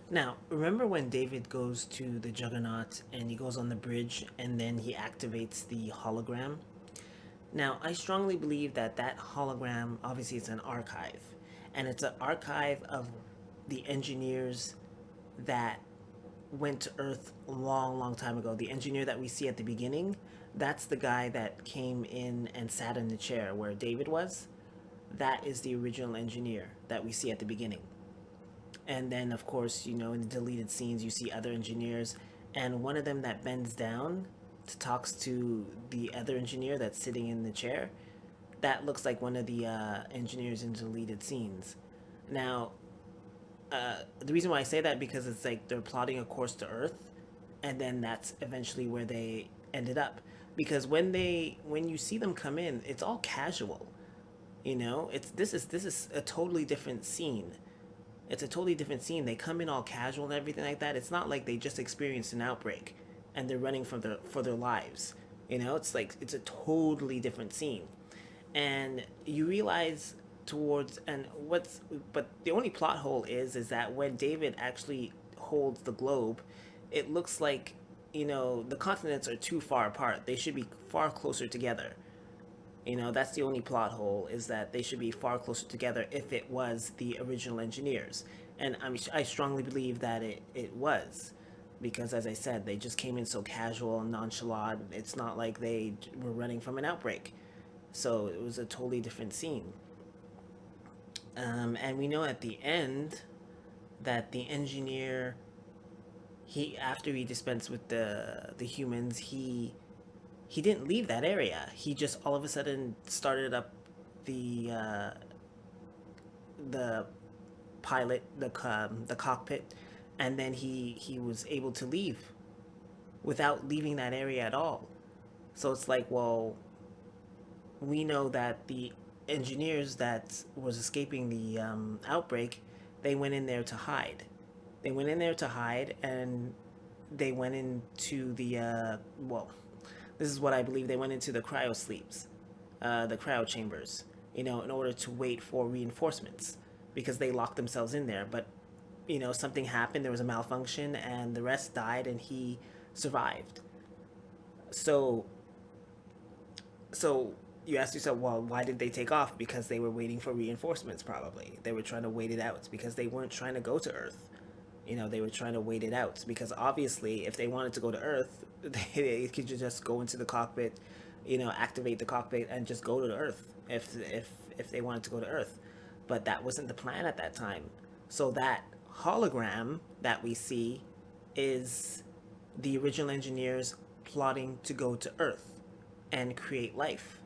Now, remember when David goes to the Juggernaut and he goes on the bridge and then he activates the hologram? Now, I strongly believe that that hologram, obviously, it's an archive. And it's an archive of the engineers that went to Earth a long, long time ago. The engineer that we see at the beginning, that's the guy that came in and sat in the chair where David was. That is the original engineer that we see at the beginning. And then, of course, in the deleted scenes, you see other engineers, and one of them that bends down talks to the other engineer that's sitting in the chair. That looks like one of the engineers in deleted scenes. Now, the reason why I say that because it's like they're plotting a course to Earth, and then that's eventually where they ended up. Because when you see them come in, it's all casual. It's this is a totally different scene. It's a totally different scene. They come in all casual and everything like that. It's not like they just experienced an outbreak and they're running for their lives. It's like it's a totally different scene. And you realize towards and what's but the only plot hole is that when David actually holds the globe, it looks like the continents are too far apart. They should be far closer together. That's the only plot hole, is that they should be far closer together if it was the original engineers. And I strongly believe that it was. Because, as I said, they just came in so casual and nonchalant. It's not like they were running from an outbreak. So it was a totally different scene. And we know at the end that the engineer, he after he dispensed with the humans, he didn't leave that area. He just all of a sudden started up the uh, the the cockpit, and then he was able to leave without leaving that area at all. So it's like, well, we know that the engineers that was escaping the outbreak, they went in there to hide. They went in there to hide, and they went into the well, this is what I believe. They went into the cryo sleeps, the cryo chambers, in order to wait for reinforcements because they locked themselves in there. But something happened. There was a malfunction, and the rest died, and he survived. So, so you ask yourself, well, why did they take off? Because they were waiting for reinforcements. Probably they were trying to wait it out because they weren't trying to go to Earth. They were trying to wait it out because obviously, if they wanted to go to Earth, they could just go into the cockpit, activate the cockpit and just go to the Earth if they wanted to go to Earth. But that wasn't the plan at that time. So that hologram that we see is the original engineers plotting to go to Earth and create life.